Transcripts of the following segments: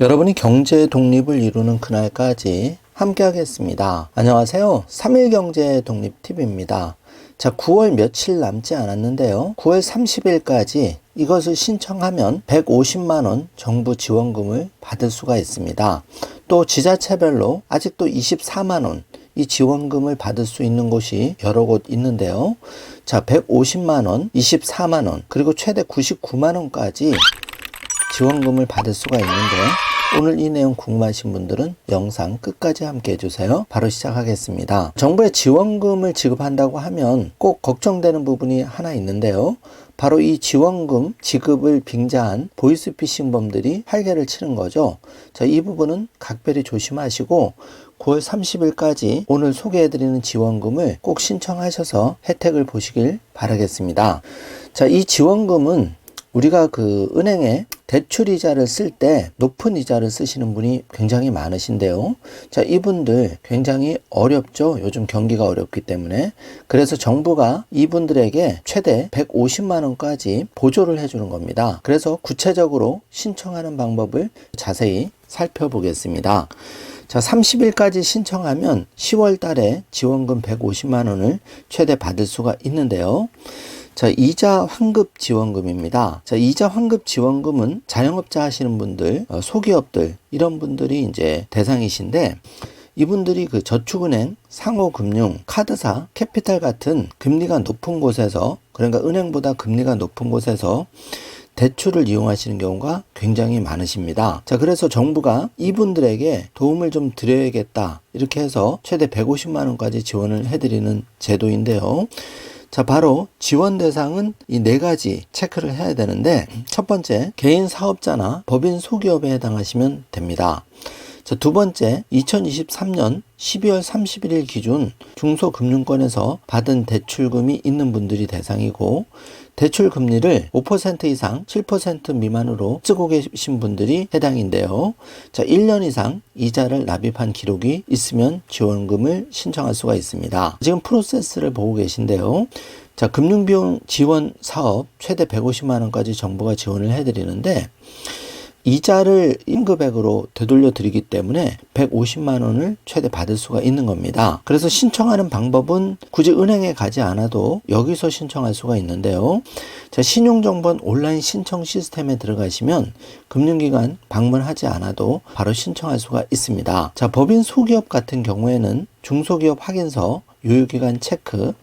여러분이 경제 독립을 이루는 그날까지 함께 하겠습니다. 안녕하세요. 3일 경제 독립 팁입니다. 자, 9월 며칠 남지 않았는데요. 9월 30일까지 이것을 신청하면 150만원 정부 지원금을 받을 수가 있습니다. 또 지자체별로 아직도 24만원 이 지원금을 받을 수 있는 곳이 여러 곳 있는데요. 자, 150만원, 24만원, 그리고 최대 99만원까지 지원금을 받을 수가 있는데, 오늘 이 내용 궁금하신 분들은 영상 끝까지 함께 해주세요. 바로 시작하겠습니다. 정부의 지원금을 지급한다고 하면 꼭 걱정되는 부분이 하나 있는데요. 바로 이 지원금 지급을 빙자한 보이스피싱범들이 활개를 치는 거죠. 자, 이 부분은 각별히 조심하시고 9월 30일까지 오늘 소개해드리는 지원금을 꼭 신청하셔서 혜택을 보시길 바라겠습니다. 자, 이 지원금은 우리가 은행에 대출 이자를 쓸 때 높은 이자를 쓰시는 분이 굉장히 많으신데요. 자, 이분들 굉장히 어렵죠. 요즘 경기가 어렵기 때문에. 그래서 정부가 이분들에게 최대 150만 원까지 보조를 해주는 겁니다. 그래서 구체적으로 신청하는 방법을 자세히 살펴보겠습니다. 자, 30일까지 신청하면 10월 달에 지원금 150만 원을 최대 받을 수가 있는데요. 자, 이자 환급 지원금입니다. 자, 이자 환급 지원금은 자영업자 하시는 분들, 소기업들, 이런 분들이 이제 대상이신데, 이분들이 저축은행, 상호금융, 카드사, 캐피탈 같은 금리가 높은 곳에서, 그러니까 은행보다 금리가 높은 곳에서 대출을 이용하시는 경우가 굉장히 많으십니다. 자, 그래서 정부가 이분들에게 도움을 좀 드려야겠다, 이렇게 해서 최대 150만 원까지 지원을 해드리는 제도인데요. 자, 바로 지원 대상은 이 4가지 체크를 해야 되는데, 첫 번째, 개인 사업자나 법인 소기업에 해당하시면 됩니다. 자, 두 번째, 2023년 12월 31일 기준 중소금융권에서 받은 대출금이 있는 분들이 대상이고, 대출 금리를 5% 이상 7% 미만으로 쓰고 계신 분들이 해당인데요. 자, 1년 이상 이자를 납입한 기록이 있으면 지원금을 신청할 수가 있습니다. 지금 프로세스를 보고 계신데요. 자, 금융비용 지원 사업 최대 150만 원까지 정부가 지원을 해드리는데, 이자를 임금액으로 되돌려 드리기 때문에 150만 원을 최대 받을 수가 있는 겁니다. 그래서 신청하는 방법은 굳이 은행에 가지 않아도 여기서 신청할 수가 있는데요. 자, 신용정보원 온라인 신청 시스템에 들어가시면 금융기관 방문하지 않아도 바로 신청할 수가 있습니다. 자, 법인 소기업 같은 경우에는 중소기업 확인서, 유효기간 체크,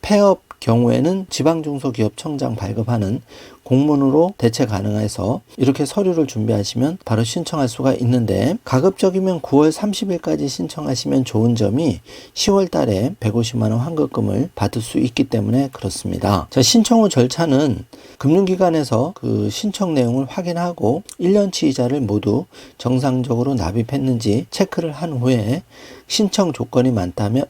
폐업 경우에는 지방중소기업청장 발급하는 공문으로 대체 가능해서 이렇게 서류를 준비하시면 바로 신청할 수가 있는데, 가급적이면 9월 30일까지 신청하시면 좋은 점이 10월 달에 150만 원 환급금을 받을 수 있기 때문에 그렇습니다. 자, 신청 후 절차는 금융기관에서 신청 내용을 확인하고 1년치 이자를 모두 정상적으로 납입했는지 체크를 한 후에 신청 조건이 맞다면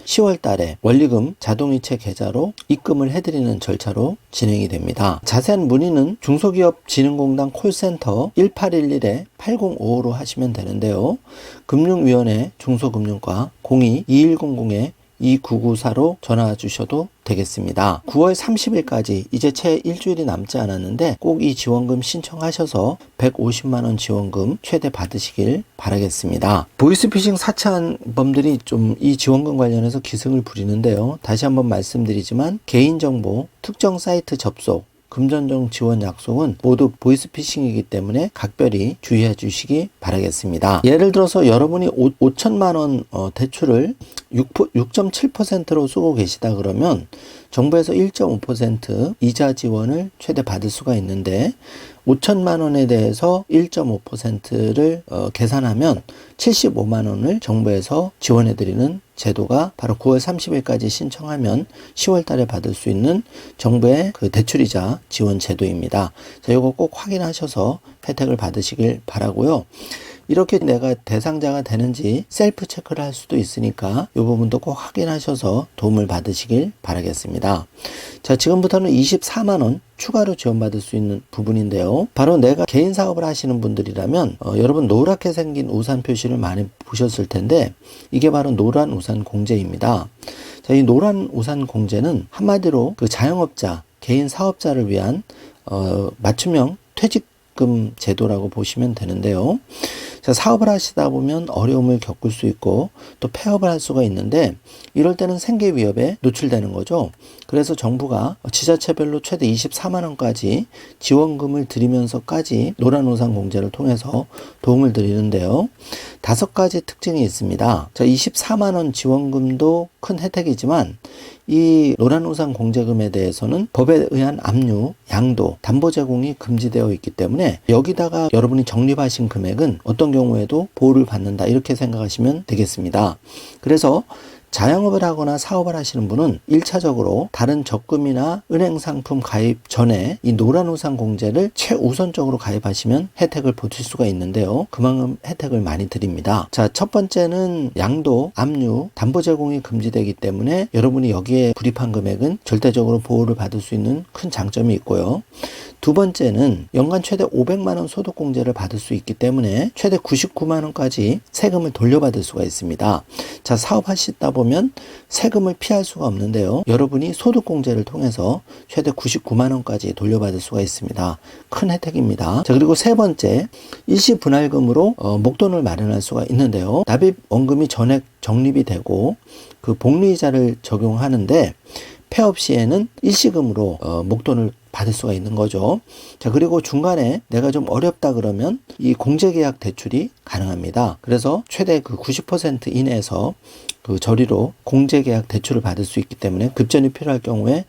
10월 달에 원리금 자동이체 계좌로 입금을 해드리는 절차로 진행이 됩니다. 자세한 문의는 중소기업진흥공단 콜센터 1811-8055로 하시면 되는데요. 금융위원회 중소금융과 02-2100-2994로 전화 주셔도 되겠습니다. 9월 30일까지 이제 채 일주일이 남지 않았는데 꼭 이 지원금 신청하셔서 150만 원 지원금 최대 받으시길 바라겠습니다. 보이스피싱 사채범들이 좀 이 지원금 관련해서 기승을 부리는데요. 다시 한번 말씀드리지만 개인정보, 특정 사이트 접속, 금전적 지원 약속은 모두 보이스피싱이기 때문에 각별히 주의해 주시기 바라겠습니다. 예를 들어서 여러분이 5천만 원 대출을 6.7%로 쓰고 계시다 그러면 정부에서 1.5% 이자 지원을 최대 받을 수가 있는데, 5천만 원에 대해서 1.5%를 계산하면 75만 원을 정부에서 지원해드리는 제도가 바로 9월 30일까지 신청하면 10월 달에 받을 수 있는 정부의 대출이자 지원 제도입니다. 자, 이거 꼭 확인하셔서 혜택을 받으시길 바라고요. 이렇게 내가 대상자가 되는지 셀프 체크를 할 수도 있으니까 이 부분도 꼭 확인하셔서 도움을 받으시길 바라겠습니다. 자, 지금부터는 24만 원 추가로 지원받을 수 있는 부분인데요. 바로 내가 개인 사업을 하시는 분들이라면 여러분 노랗게 생긴 우산 표시를 많이 보셨을 텐데, 이게 바로 노란 우산 공제입니다. 자, 이 노란 우산 공제는 한마디로 자영업자, 개인 사업자를 위한 맞춤형 퇴직 불입금 제도라고 보시면 되는데요. 자, 사업을 하시다 보면 어려움을 겪을 수 있고 또 폐업을 할 수가 있는데 이럴 때는 생계 위협에 노출되는 거죠. 그래서 정부가 지자체별로 최대 24만 원까지 지원금을 드리면서까지 노란우산 공제를 통해서 도움을 드리는데요. 5가지 특징이 있습니다. 자, 24만 원 지원금도 큰 혜택이지만 이 노란우산 공제금에 대해서는 법에 의한 압류, 양도, 담보 제공이 금지되어 있기 때문에 여기다가 여러분이 적립하신 금액은 어떤 경우에도 보호를 받는다 이렇게 생각하시면 되겠습니다. 그래서 자영업을 하거나 사업을 하시는 분은 1차적으로 다른 적금이나 은행 상품 가입 전에 이 노란우산 공제를 최우선적으로 가입하시면 혜택을 보실 수가 있는데요. 그만큼 혜택을 많이 드립니다. 자, 첫 번째는 양도, 압류, 담보 제공이 금지되기 때문에 여러분이 여기에 불입한 금액은 절대적으로 보호를 받을 수 있는 큰 장점이 있고요. 두 번째는 연간 최대 500만 원 소득공제를 받을 수 있기 때문에 최대 99만 원까지 세금을 돌려받을 수가 있습니다. 자, 사업하시다 보면 세금을 피할 수가 없는데요. 여러분이 소득공제를 통해서 최대 99만 원까지 돌려받을 수가 있습니다. 큰 혜택입니다. 자, 그리고 세 번째, 일시분할금으로 목돈을 마련할 수가 있는데요. 납입원금이 전액 적립이 되고 그 복리이자를 적용하는데 폐업 시에는 일시금으로 목돈을 받을 수가 있는 거죠. 자, 그리고 중간에 내가 좀 어렵다 그러면 이 공제계약 대출이 가능합니다. 그래서 최대 그 90% 이내에서 그 저리로 공제계약 대출을 받을 수 있기 때문에 급전이 필요할 경우에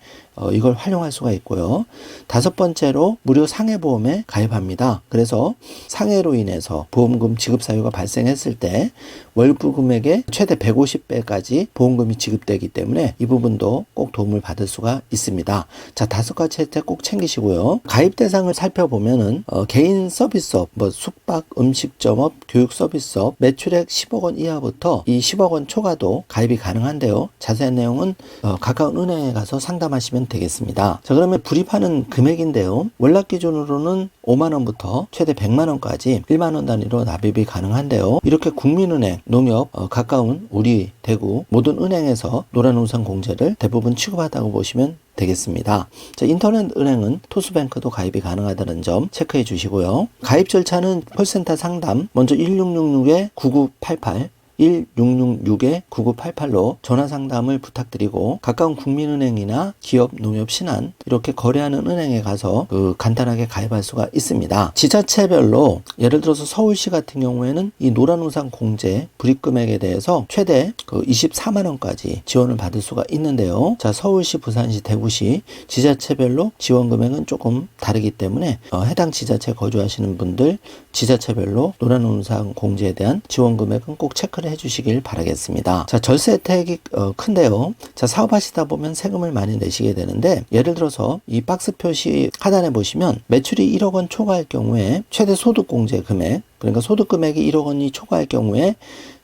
이걸 활용할 수가 있고요. 5번째로 무료 상해보험에 가입합니다. 그래서 상해로 인해서 보험금 지급 사유가 발생했을 때 월부 금액의 최대 150배까지 보험금이 지급되기 때문에 이 부분도 꼭 도움을 받을 수가 있습니다. 자, 5가지 혜택 꼭 챙기시고요. 가입 대상을 살펴보면은 개인 서비스업, 숙박, 음식점업, 교육 서비스업, 매출액 10억 원 이하부터 이 10억 원 초과도 가입이 가능한데요. 자세한 내용은 가까운 은행에 가서 상담하시면 되겠습니다. 자, 그러면 불입하는 금액인데요. 월납 기준으로는 5만 원부터 최대 100만 원까지 1만 원 단위로 납입이 가능한데요. 이렇게 국민은행, 농협, 가까운 우리 대구 모든 은행에서 노란우산 공제를 대부분 취급하다고 보시면 되겠습니다. 자, 인터넷 은행은 토스뱅크도 가입이 가능하다는 점 체크해 주시고요. 가입 절차는 콜센터 상담 먼저 1666-9988 1666-9988로 전화 상담을 부탁드리고 가까운 국민은행이나 기업, 농협, 신한 이렇게 거래하는 은행에 가서 간단하게 가입할 수가 있습니다. 지자체별로 예를 들어서 서울시 같은 경우에는 이 노란우산 공제 불입금액에 대해서 최대 24만 원까지 지원을 받을 수가 있는데요. 자, 서울시, 부산시, 대구시 지자체별로 지원 금액은 조금 다르기 때문에 해당 지자체 거주하시는 분들 지자체별로 노란우산 공제에 대한 지원 금액은 꼭 체크를 해주시길 바라겠습니다. 자, 절세 혜택이 큰데요. 자, 사업하시다 보면 세금을 많이 내시게 되는데 예를 들어서 이 박스 표시 하단에 보시면 매출이 1억 원 초과할 경우에 최대 소득공제 금액, 그러니까 소득금액이 1억 원이 초과할 경우에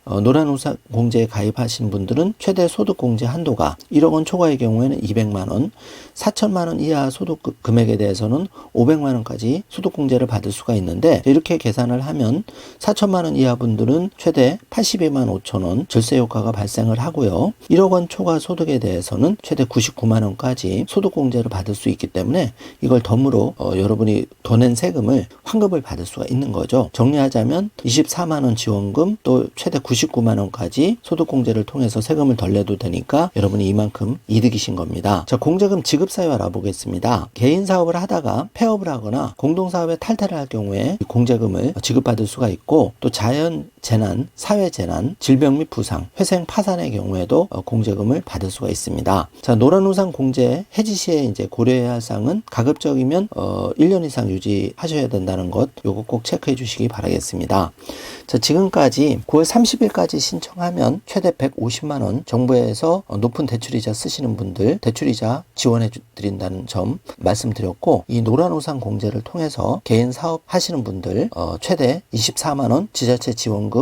노란우산 공제에 가입하신 분들은 최대 소득공제 한도가 1억 원 초과의 경우에는 200만 원, 4천만 원 이하 소득 금액에 대해서는 500만 원까지 소득공제를 받을 수가 있는데 이렇게 계산을 하면 4천만 원 이하 분들은 최대 82만 5천 원 절세 효과가 발생을 하고요. 1억 원 초과 소득에 대해서는 최대 99만 원까지 소득공제를 받을 수 있기 때문에 이걸 덤으로 여러분이 더 낸 세금을 환급을 받을 수가 있는 거죠. 정리하자면 24만 원 지원금 또 최대 99만 원까지 소득공제를 통해서 세금을 덜 내도 되니까 여러분이 이만큼 이득이신 겁니다. 자, 공제금 지급 사유 알아보겠습니다. 개인 사업을 하다가 폐업을 하거나 공동사업에 탈퇴를 할 경우에 공제금을 지급받을 수가 있고 또 자연 재난, 사회재난, 질병 및 부상, 회생 파산의 경우에도 공제금을 받을 수가 있습니다. 자, 노란우산 공제 해지 시에 이제 고려해야 할 사항은 가급적이면 1년 이상 유지하셔야 된다는 것, 요거 꼭 체크해 주시기 바라겠습니다. 자, 지금까지 9월 30일까지 신청하면 최대 150만 원 정부에서 높은 대출이자 쓰시는 분들 대출이자 지원해 드린다는 점 말씀드렸고, 이 노란우산 공제를 통해서 개인 사업 하시는 분들 최대 24만 원 지자체 지원금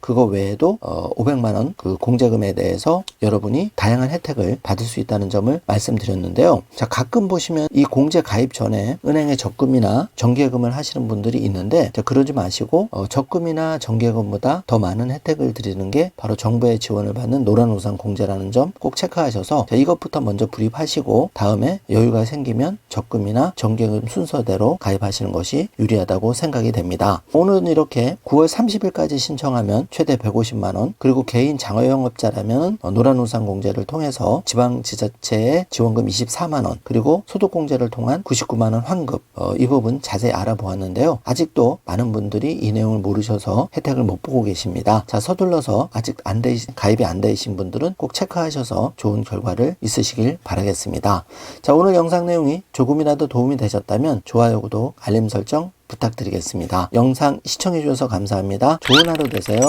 그거 외에도 500만 원 그 공제금에 대해서 여러분이 다양한 혜택을 받을 수 있다는 점을 말씀드렸는데요. 자, 가끔 보시면 이 공제 가입 전에 은행에 적금이나 정기예금을 하시는 분들이 있는데, 자, 그러지 마시고 적금이나 정기예금보다 더 많은 혜택을 드리는 게 바로 정부의 지원을 받는 노란우산 공제라는 점 꼭 체크하셔서, 자, 이것부터 먼저 불입하시고 다음에 여유가 생기면 적금이나 정기예금 순서대로 가입하시는 것이 유리하다고 생각이 됩니다. 오늘은 이렇게 9월 30일까지 신청하면 최대 150만 원, 그리고 개인 장어영업자라면 노란우산 공제를 통해서 지방지자체의 지원금 24만 원, 그리고 소득공제를 통한 99만 원 환급, 이 부분 자세히 알아보았는데요. 아직도 많은 분들이 이 내용을 모르셔서 혜택을 못 보고 계십니다. 자, 서둘러서 아직 가입이 안 되신 분들은 꼭 체크하셔서 좋은 결과를 있으시길 바라겠습니다. 자, 오늘 영상 내용이 조금이라도 도움이 되셨다면 좋아요, 구독, 알림 설정 부탁드리겠습니다. 영상 시청해 주셔서 감사합니다. 좋은 하루 되세요.